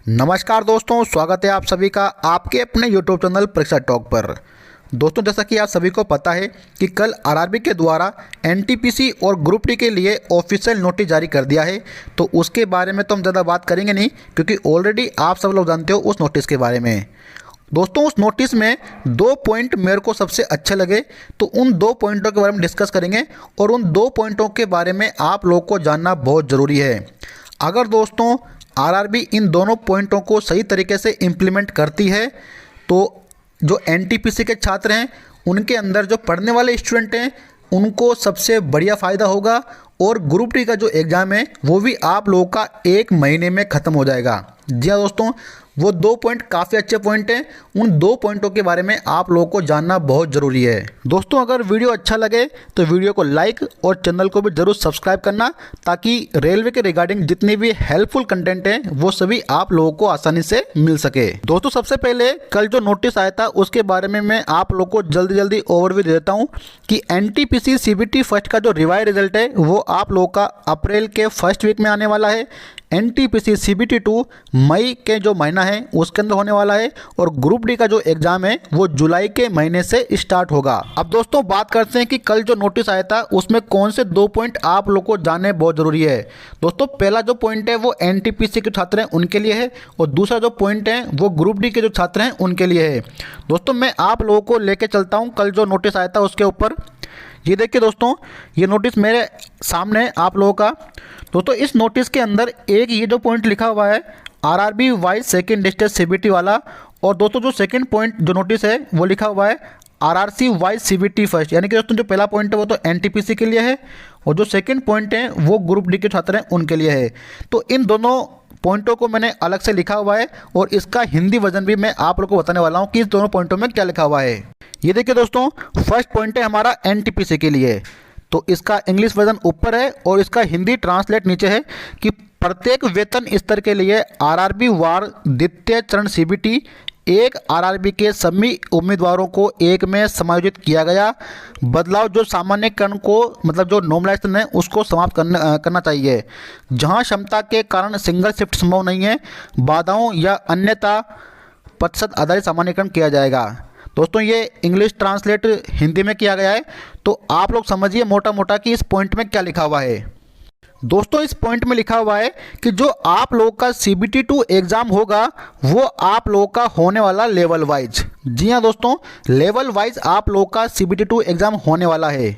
नमस्कार दोस्तों, स्वागत है आप सभी का आपके अपने YouTube चैनल परीक्षा टॉक पर। दोस्तों, जैसा कि आप सभी को पता है कि कल आरआरबी के द्वारा एनटीपीसी और ग्रुप डी के लिए ऑफिशियल नोटिस जारी कर दिया है। तो उसके बारे में तो हम ज़्यादा बात करेंगे नहीं, क्योंकि ऑलरेडी आप सब लोग जानते हो उस नोटिस के बारे में। दोस्तों, उस नोटिस में 2 पॉइंट मेरे को सबसे अच्छे लगे, तो उन 2 पॉइंटों के बारे में डिस्कस करेंगे और उन 2 पॉइंटों के बारे में आप लोगों को जानना बहुत ज़रूरी है। अगर दोस्तों आरआरबी इन दोनों पॉइंटों को सही तरीके से इम्प्लीमेंट करती है तो जो एनटीपीसी के छात्र हैं उनके अंदर जो पढ़ने वाले स्टूडेंट हैं उनको सबसे बढ़िया फ़ायदा होगा, और ग्रुप डी का जो एग्ज़ाम है वो भी आप लोगों का 1 महीने में ख़त्म हो जाएगा। जी हाँ दोस्तों, वो 2 पॉइंट काफ़ी अच्छे पॉइंट हैं। उन 2 पॉइंटों के बारे में आप लोगों को जानना बहुत ज़रूरी है। दोस्तों, अगर वीडियो अच्छा लगे तो वीडियो को लाइक और चैनल को भी ज़रूर सब्सक्राइब करना, ताकि रेलवे के रिगार्डिंग जितनी भी हेल्पफुल कंटेंट है वो सभी आप लोगों को आसानी से मिल सके। दोस्तों, सबसे पहले कल जो नोटिस आया था उसके बारे में मैं आप लोगों को जल्दी जल्दी ओवरव्यू दे देता हूँ कि एनटीपीसी सीबीटी फर्स्ट का जो रिवाइज रिजल्ट है वो आप लोगों का अप्रैल के फर्स्ट वीक में आने वाला है। एनटीपीसी सीबीटी 2 मई के जो महीना है उसके अंदर होने वाला है, और ग्रुप डी का जो एग्ज़ाम है वो जुलाई के महीने से स्टार्ट होगा। अब दोस्तों बात करते हैं कि कल जो नोटिस आया था उसमें कौन से 2 पॉइंट आप लोगों को जानने बहुत ज़रूरी है। दोस्तों, पहला जो पॉइंट है वो एनटीपीसी के छात्र हैं उनके लिए है, और दूसरा जो पॉइंट है वो ग्रुप डी के जो छात्र हैं उनके लिए है। दोस्तों, मैं आप लोगों को लेके चलता हूँ कल जो नोटिस आया था उसके ऊपर। ये देखिए दोस्तों, ये नोटिस मेरे सामने है आप लोगों का। दोस्तों, इस नोटिस के अंदर एक ये जो पॉइंट लिखा हुआ है RRB wise second stage CBT वाला, और दोस्तों जो सेकंड पॉइंट जो नोटिस है वो लिखा हुआ है आरआरसी वाइज सीबीटी फर्स्ट। यानी कि दोस्तों जो पहला पॉइंट है वो तो एनटीपीसी के लिए है, और जो सेकंड पॉइंट है वो ग्रुप डी के छात्र हैं उनके लिए है। तो इन दोनों पॉइंटों को मैंने अलग से लिखा हुआ है, और इसका हिंदी वर्जन भी मैं आप लोगों को बताने वाला हूँ कि इस दोनों पॉइंटों में क्या लिखा हुआ है। ये देखिए दोस्तों, फर्स्ट पॉइंट है हमारा एनटीपीसी के लिए, तो इसका इंग्लिश वर्जन ऊपर है और इसका हिंदी ट्रांसलेट नीचे है कि प्रत्येक वेतन स्तर के लिए आरआरबी वार द्वितीय चरण सीबीटी एक आरआरबी के सभी उम्मीदवारों को एक में समायोजित किया गया। बदलाव जो सामान्यकरण को मतलब जो नॉर्मलाइजेशन है उसको समाप्त करना चाहिए। जहां क्षमता के कारण सिंगल शिफ्ट संभव नहीं है, बाधाओं या अन्यथा प्रतिशत आधारित सामान्यकरण किया जाएगा। दोस्तों, ये इंग्लिश ट्रांसलेट हिंदी में किया गया है, तो आप लोग समझिए मोटा मोटा कि इस पॉइंट में क्या लिखा हुआ है। दोस्तों, इस पॉइंट में लिखा हुआ है कि जो आप लोगों का सीबीटी 2 एग्ज़ाम होगा वो आप लोगों का होने वाला लेवल वाइज। जी हाँ दोस्तों, लेवल वाइज आप लोगों का सीबीटी 2 एग्ज़ाम होने वाला है।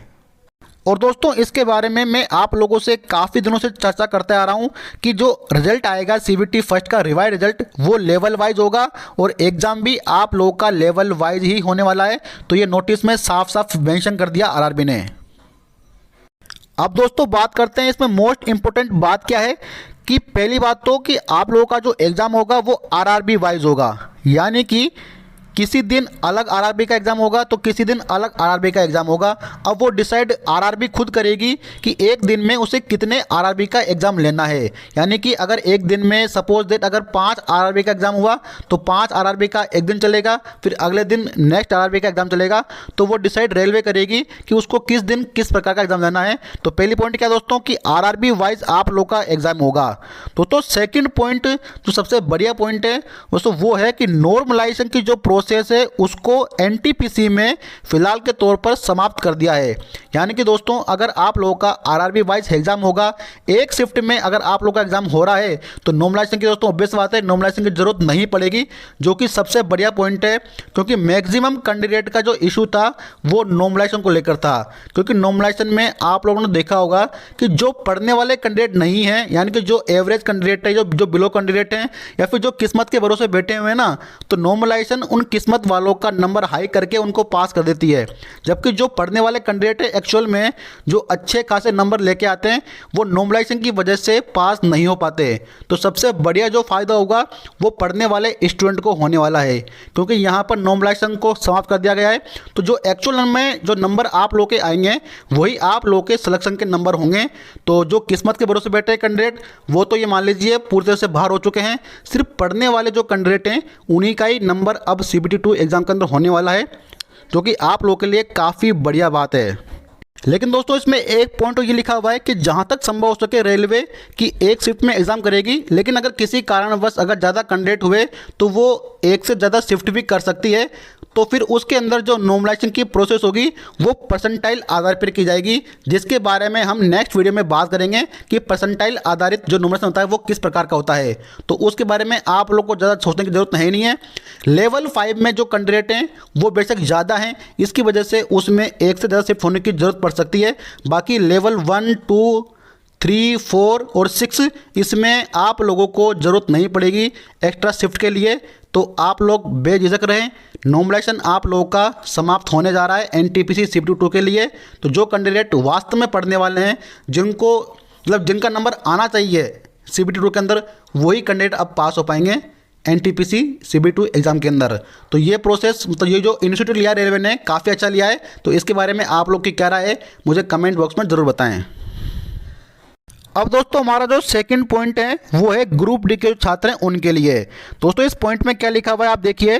और दोस्तों, इसके बारे में मैं आप लोगों से काफ़ी दिनों से चर्चा करते आ रहा हूं कि जो रिजल्ट आएगा सीबीटी फर्स्ट का रिवाइज रिजल्ट वो लेवल वाइज होगा, और एग्ज़ाम भी आप लोगों का लेवल वाइज ही होने वाला है। तो ये नोटिस में साफ साफ मेंशन कर दिया आरआरबी ने। अब दोस्तों बात करते हैं इसमें मोस्ट इंपोर्टेंट बात क्या है कि पहली बात तो कि आप लोगों का जो एग्ज़ाम होगा वो आरआरबी वाइज होगा, यानी कि किसी दिन अलग आरआरबी का एग्ज़ाम होगा तो किसी दिन अलग आरआरबी का एग्ज़ाम होगा। अब वो डिसाइड आरआरबी खुद करेगी कि एक दिन में उसे कितने आरआरबी का एग्ज़ाम लेना है। यानी कि अगर एक दिन में सपोज दैट अगर 5 आरआरबी का एग्ज़ाम हुआ तो 5 आरआरबी का एक दिन चलेगा, फिर अगले दिन नेक्स्ट आरआरबी का एग्ज़ाम चलेगा। तो वो डिसाइड रेलवे करेगी कि उसको किस दिन किस प्रकार का एग्ज़ाम लेना है। तो पहली पॉइंट क्या दोस्तों कि आरआरबी वाइज आप लोग का एग्ज़ाम होगा। दोस्तों, सेकेंड पॉइंट जो सबसे बढ़िया पॉइंट है दोस्तों वो है कि नॉर्मलाइजेशन की जो प्रोसेस है उसको एनटीपीसी में फिलहाल के तौर पर समाप्त कर दिया है। यानी कि दोस्तों अगर आप लोगों का आरआरबी वाइज एग्जाम होगा, एक शिफ्ट में अगर आप लोगों का एग्जाम हो रहा है तो नॉर्मलाइजेशन की दोस्तों ऑब्वियस बात है नॉर्मलाइजेशन की जरूरत नहीं पड़ेगी, जो कि सबसे बढ़िया पॉइंट है। क्योंकि मैक्सिमम कैंडिडेट का जो इशू था वो नॉर्मलाइजेशन को लेकर था। क्योंकि नॉर्मलाइजेशन में आप लोगों ने देखा होगा कि जो पढ़ने वाले कैंडिडेट नहीं हैं, यानी कि जो एवरेज कैंडिडेट है, जो बिलो कैंडिडेट हैं, या फिर जो किस्मत के भरोसे बैठे हुए हैं ना, तो नॉर्मलाइजेशन उन किस्मत वालों का नंबर हाई करके उनको पास कर देती है। जबकि जो पढ़ने वाले कैंडिडेट है एक्चुअल में जो अच्छे खासे नंबर लेके आते हैं वो नॉर्मलाइजेशन की वजह से पास नहीं हो पाते। तो सबसे बढ़िया जो फायदा होगा वो पढ़ने वाले स्टूडेंट को होने वाला है, क्योंकि यहाँ पर नॉर्मलाइजेशन को समाप्त कर दिया गया है। तो जो एक्चुअल में जो नंबर आप लोग के आएंगे वही आप लोग के सिलेक्शन के नंबर होंगे। तो जो किस्मत के भरोसे बैठे कैंडिडेट वो तो ये मान लीजिए पूरी तरह से बाहर हो चुके हैं। सिर्फ पढ़ने वाले जो कैंडिडेट हैं उन्हीं का ही नंबर अब सीबीटी 2 एग्जाम के अंदर होने वाला है, जो कि आप लोगों के लिए काफ़ी बढ़िया बात है। लेकिन दोस्तों इसमें एक पॉइंट ये लिखा हुआ है कि जहां तक संभव हो सके रेलवे की एक शिफ्ट में एग्जाम करेगी, लेकिन अगर किसी कारणवश अगर ज़्यादा कैंडिडेट हुए तो वो एक से ज़्यादा शिफ्ट भी कर सकती है। तो फिर उसके अंदर जो नॉर्मलाइजेशन की प्रोसेस होगी वो परसेंटाइल आधार पर की जाएगी, जिसके बारे में हम नेक्स्ट वीडियो में बात करेंगे कि परसेंटाइल आधारित जो नॉर्मलाइजेशन होता है वो किस प्रकार का होता है। तो उसके बारे में आप लोग को ज़्यादा सोचने की जरूरत नहीं है। लेवल 5 में जो कैंडिडेट हैं वो बेशक ज़्यादा हैं, इसकी वजह से उसमें एक से ज़्यादा शिफ्ट होने की ज़रूरत पड़ सकती है। बाकी लेवल 1, 2, 3, 4 और 6 इसमें आप लोगों को ज़रूरत नहीं पड़ेगी एक्स्ट्रा शिफ्ट के लिए। तो आप लोग बेझिझक रहें, नॉर्मलाइजेशन आप लोगों का समाप्त होने जा रहा है एनटीपीसी शिफ्ट 2 के लिए। तो जो कैंडिडेट वास्तव में पढ़ने वाले हैं, जिनको मतलब जिनका नंबर आना चाहिए CBT 2 के अंदर, वही कैंडिडेट अब पास हो पाएंगे एनटीपीसी CBT 2 एग्ज़ाम के अंदर। तो ये प्रोसेस मतलब ये जो इनिशिएटिव लिया रेलवे ने काफ़ी अच्छा लिया है। तो इसके बारे में आप लोग की क्या राय है मुझे कमेंट बॉक्स में ज़रूर बताएं। अब दोस्तों हमारा जो सेकंड पॉइंट है वो है ग्रुप डी के जो छात्र हैं उनके लिए। दोस्तों इस पॉइंट में क्या लिखा हुआ है आप देखिए,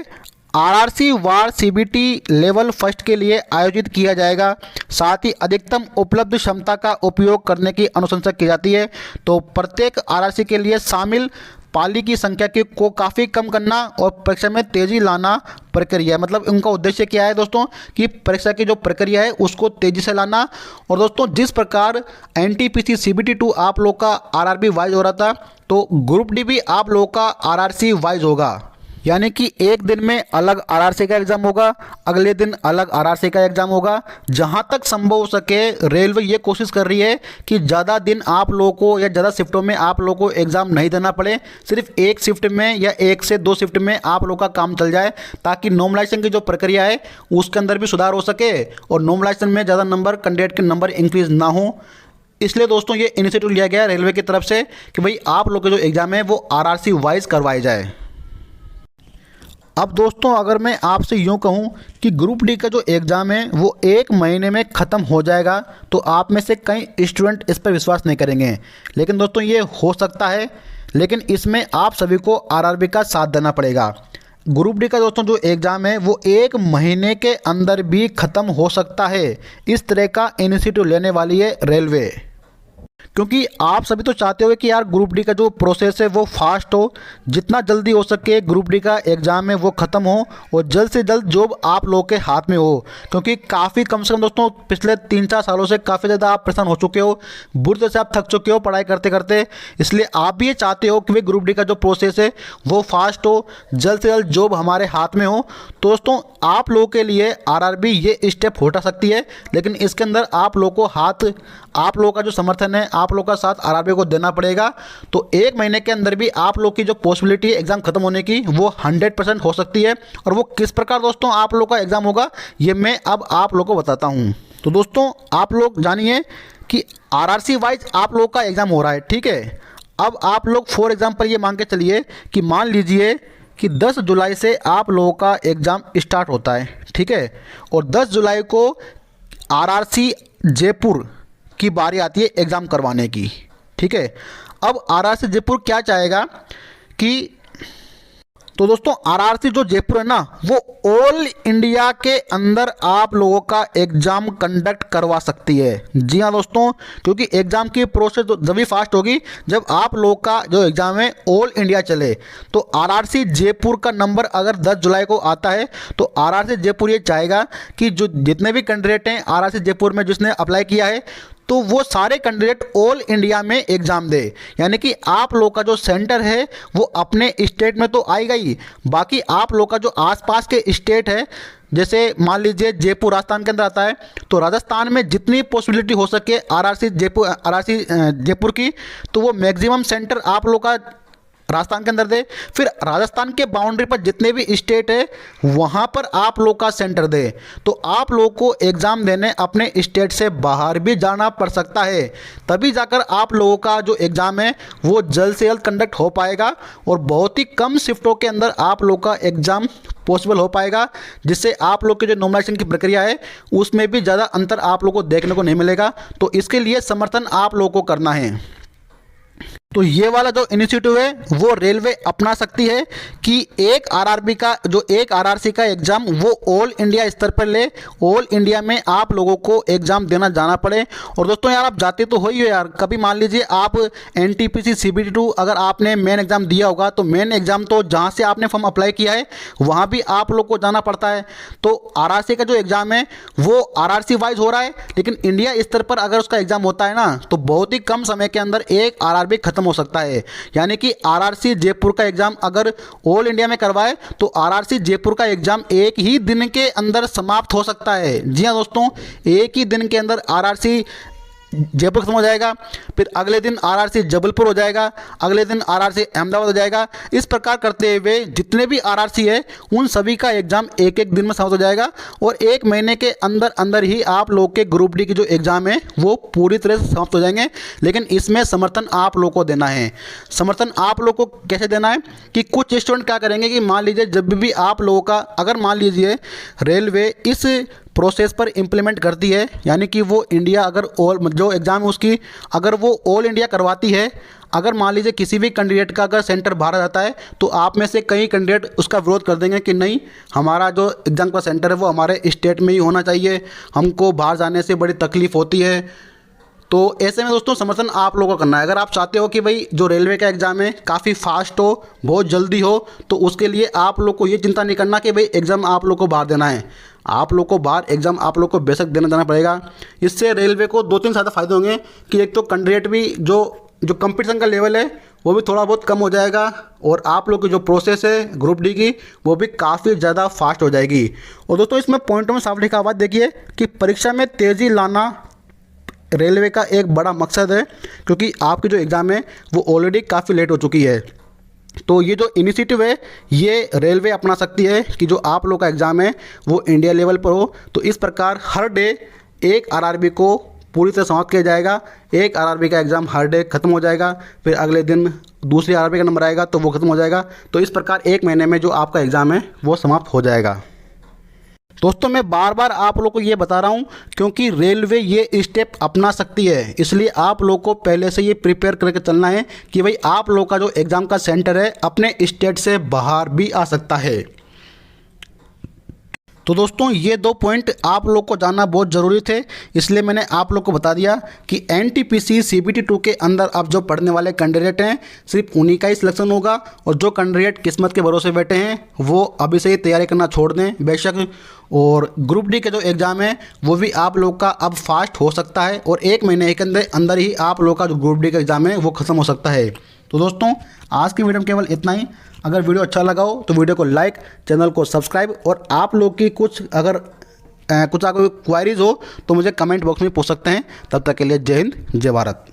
आरआरसी वार CBT लेवल फर्स्ट के लिए आयोजित किया जाएगा, साथ ही अधिकतम उपलब्ध क्षमता का उपयोग करने की अनुशंसा की जाती है। तो प्रत्येक आरआरसी के लिए शामिल पाली की संख्या को काफ़ी कम करना और परीक्षा में तेज़ी लाना प्रक्रिया है। मतलब उनका उद्देश्य क्या है दोस्तों कि परीक्षा की जो प्रक्रिया है उसको तेज़ी से लाना। और दोस्तों जिस प्रकार एनटीपीसी CBT 2 आप लोग का आरआरबी वाइज हो रहा था, तो ग्रुप डी भी आप लोग का आरआरसी वाइज होगा। यानी कि एक दिन में अलग आरआरसी का एग्ज़ाम होगा, अगले दिन अलग आरआरसी का एग्ज़ाम होगा। जहां तक संभव हो सके रेलवे ये कोशिश कर रही है कि ज़्यादा दिन आप लोगों को या ज़्यादा शिफ्टों में आप लोगों को एग्ज़ाम नहीं देना पड़े, सिर्फ एक शिफ्ट में या एक से दो शिफ्ट में आप लोगों का काम चल जाए, ताकि नॉर्मलाइजेशन की जो प्रक्रिया है उसके अंदर भी सुधार हो सके और नॉर्मलाइजेशन में ज़्यादा नंबर कैंडिडेट के नंबर इंक्रीज ना हो। इसलिए दोस्तों ये इनिशिएटिव लिया गया रेलवे की तरफ से कि भाई आप लोग के जो एग्ज़ाम है वो आरआरसी वाइज करवाए जाए। अब दोस्तों अगर मैं आपसे यूँ कहूँ कि ग्रुप डी का जो एग्ज़ाम है वो 1 महीने में ख़त्म हो जाएगा, तो आप में से कई स्टूडेंट इस पर विश्वास नहीं करेंगे। लेकिन दोस्तों ये हो सकता है, लेकिन इसमें आप सभी को आरआरबी का साथ देना पड़ेगा। ग्रुप डी का दोस्तों जो एग्ज़ाम है वो 1 महीने के अंदर भी ख़त्म हो सकता है। इस तरह का इनिशिएटिव लेने वाली है रेलवे, क्योंकि आप सभी तो चाहते हो कि यार ग्रुप डी का जो प्रोसेस है वो फास्ट हो, जितना जल्दी हो सके ग्रुप डी का एग्ज़ाम है वो ख़त्म हो और जल्द से जल्द जॉब आप लोगों के हाथ में हो। क्योंकि काफ़ी कम से कम दोस्तों पिछले 3-4 सालों से काफ़ी ज़्यादा आप परेशान हो चुके हो, बुरी तरह से आप थक चुके हो पढ़ाई करते करते। इसलिए आप भी ये चाहते हो कि भाई ग्रुप डी का जो प्रोसेस है वो फास्ट हो, जल्द से जल्द जॉब हमारे हाथ में हो। तो दोस्तों आप लोगों के लिए आरआरबी ये स्टेप उठा सकती है, लेकिन इसके अंदर आप लोगों को आप लोगों का जो समर्थन है, आप लोगों का साथ आरआरबी को देना पड़ेगा। तो 1 महीने के अंदर भी आप लोग की जो पॉसिबिलिटी है एग्ज़ाम खत्म होने की वो 100% हो सकती है। और वो किस प्रकार दोस्तों आप लोग का एग्ज़ाम होगा ये मैं अब आप लोग को बताता हूँ। तो दोस्तों आप लोग जानिए कि आरआरसी वाइज आप लोग का एग्ज़ाम हो रहा है, ठीक है। अब आप लोग फॉर एग्जाम्पल ये मान के चलिए कि मान लीजिए कि 10 जुलाई से आप लोगों का एग्ज़ाम स्टार्ट होता है, ठीक है। और 10 जुलाई को आरआरसी जयपुर की बारी आती है एग्ज़ाम करवाने की, ठीक है। अब आरआरसी जयपुर क्या चाहेगा कि तो दोस्तों आरआरसी जो जयपुर है ना वो ऑल इंडिया के अंदर आप लोगों का एग्ज़ाम कंडक्ट करवा सकती है। जी हाँ दोस्तों, क्योंकि एग्ज़ाम की प्रोसेस जब भी फास्ट होगी जब आप लोगों का जो एग्ज़ाम है ऑल इंडिया चले। तो आरआरसी जयपुर का नंबर अगर 10 जुलाई को आता है तो आरआरसी जयपुर ये चाहेगा कि जो जितने भी कैंडिडेट हैं आरआरसी जयपुर में जिसने अप्लाई किया है तो वो सारे कैंडिडेट ऑल इंडिया में एग्ज़ाम दे। यानी कि आप लोग का जो सेंटर है वो अपने स्टेट में तो आएगा ही, बाकी आप लोग का जो आसपास के स्टेट है, जैसे मान लीजिए जयपुर राजस्थान के अंदर आता है, तो राजस्थान में जितनी पॉसिबिलिटी हो सके आरआरसी जयपुर की, तो वो मैक्सिमम सेंटर आप लोग का राजस्थान के अंदर दे। फिर राजस्थान के बाउंड्री पर जितने भी स्टेट है वहाँ पर आप लोग का सेंटर दे। तो आप लोग को एग्ज़ाम देने अपने स्टेट से बाहर भी जाना पड़ सकता है, तभी जाकर आप लोगों का जो एग्ज़ाम है वो जल्द से जल्द कंडक्ट हो पाएगा और बहुत ही कम शिफ्टों के अंदर आप लोग का एग्ज़ाम पॉसिबल हो पाएगा, जिससे आप लोग की जो नॉमिनेशन की प्रक्रिया है उसमें भी ज़्यादा अंतर आप लोग को देखने को नहीं मिलेगा। तो इसके लिए समर्थन आप लोगों को करना है। तो ये वाला जो इनिशिएटिव है वो रेलवे अपना सकती है कि एक आरआरबी का जो एक आरआरसी का एग्ज़ाम वो ऑल इंडिया स्तर पर ले, ऑल इंडिया में आप लोगों को एग्ज़ाम देना जाना पड़े। और दोस्तों यार आप जाते तो हो ही हो यार, कभी मान लीजिए आप एनटीपीसी CBT2 अगर आपने मेन एग्ज़ाम दिया होगा तो मेन एग्ज़ाम तो जहाँ से आपने फॉर्म अप्लाई किया है वहाँ भी आप लोग को जाना पड़ता है। तो आरआरसी का जो एग्ज़ाम है वो आरआरसी वाइज हो रहा है, लेकिन इंडिया स्तर पर अगर उसका एग्ज़ाम होता है ना तो बहुत ही कम समय के अंदर एक आरआरबी खत्म हो सकता है। यानी कि आरआरसी जयपुर का एग्जाम अगर ऑल इंडिया में करवाए तो आरआरसी जयपुर का एग्जाम एक ही दिन के अंदर समाप्त हो सकता है। जी हाँ दोस्तों, एक ही दिन के अंदर आरआरसी जयपुर खत्म हो जाएगा, फिर अगले दिन आरआरसी जबलपुर हो जाएगा, अगले दिन आरआरसी अहमदाबाद हो जाएगा। इस प्रकार करते हुए जितने भी आरआरसी है उन सभी का एग्ज़ाम एक एक दिन में समाप्त हो जाएगा और एक महीने के अंदर अंदर ही आप लोग के ग्रुप डी की जो एग्ज़ाम है वो पूरी तरह से समाप्त हो जाएंगे। लेकिन इसमें समर्थन आप लोग को देना है। समर्थन आप लोग को कैसे देना है कि कुछ स्टूडेंट क्या करेंगे कि मान लीजिए जब भी आप लोगों का अगर मान लीजिए रेलवे इस प्रोसेस पर इम्प्लीमेंट करती है, यानी कि वो इंडिया अगर ऑल जो एग्ज़ाम है उसकी अगर वो ऑल इंडिया करवाती है, अगर मान लीजिए किसी भी कैंडिडेट का अगर सेंटर बाहर आ जाता है तो आप में से कई कैंडिडेट उसका विरोध कर देंगे कि नहीं, हमारा जो एग्ज़ाम का सेंटर है वो हमारे स्टेट में ही होना चाहिए, हमको बाहर जाने से बड़ी तकलीफ़ होती है। तो ऐसे में दोस्तों समर्थन आप लोगों को करना है। अगर आप चाहते हो कि भाई जो रेलवे का एग्ज़ाम है काफ़ी फास्ट हो, बहुत जल्दी हो, तो उसके लिए आप लोग को ये चिंता नहीं करना कि भाई एग्ज़ाम आप लोग को बाहर देना है। आप लोग को बाहर एग्ज़ाम आप लोग को बेशक देना जाना पड़ेगा। इससे रेलवे को दो तीन ज़्यादा फ़ायदे होंगे कि एक तो कैंडिडेट भी जो कंपटीशन का लेवल है वो भी थोड़ा बहुत कम हो जाएगा और आप लोग की जो प्रोसेस है ग्रुप डी की वो भी काफ़ी ज़्यादा फास्ट हो जाएगी। और दोस्तों इसमें पॉइंटों में साफ लिखा हुआ देखिए कि परीक्षा में तेज़ी लाना रेलवे का एक बड़ा मकसद है, क्योंकि आपकी जो एग्ज़ाम है वो ऑलरेडी काफ़ी लेट हो चुकी है। तो ये जो इनिशिएटिव है ये रेलवे अपना सकती है कि जो आप लोग का एग्ज़ाम है वो इंडिया लेवल पर हो। तो इस प्रकार हर डे एक आरआरबी को पूरी तरह समाप्त किया जाएगा। एक आरआरबी का एग्ज़ाम हर डे खत्म हो जाएगा, फिर अगले दिन दूसरी आरआरबी का नंबर आएगा तो वो खत्म हो जाएगा। तो इस प्रकार एक महीने में जो आपका एग्ज़ाम है वो समाप्त हो जाएगा। दोस्तों मैं बार बार आप लोग को ये बता रहा हूँ क्योंकि रेलवे ये स्टेप अपना सकती है, इसलिए आप लोग को पहले से ये प्रिपेयर करके चलना है कि भाई आप लोग का जो एग्ज़ाम का सेंटर है अपने स्टेट से बाहर भी आ सकता है। तो दोस्तों ये दो पॉइंट आप लोग को जानना बहुत ज़रूरी थे, इसलिए मैंने आप लोग को बता दिया कि एनटीपीसी CBT2 के अंदर अब जो पढ़ने वाले कैंडिडेट हैं सिर्फ उन्हीं का ही सिलेक्शन होगा और जो कैंडिडेट किस्मत के भरोसे बैठे हैं वो अभी से ही तैयारी करना छोड़ दें बेशक। और ग्रुप डी के जो एग्ज़ाम है वो भी आप लोग का अब फास्ट हो सकता है और एक महीने के अंदर ही आप लोग का जो ग्रुप डी का एग्ज़ाम है वो ख़त्म हो सकता है। तो दोस्तों आज की वीडियो में केवल इतना ही। अगर वीडियो अच्छा लगा हो तो वीडियो को लाइक, चैनल को सब्सक्राइब और आप लोग की कुछ अगर क्वायरीज़ हो तो मुझे कमेंट बॉक्स में पूछ सकते हैं। तब तक के लिए जय हिंद, जय भारत।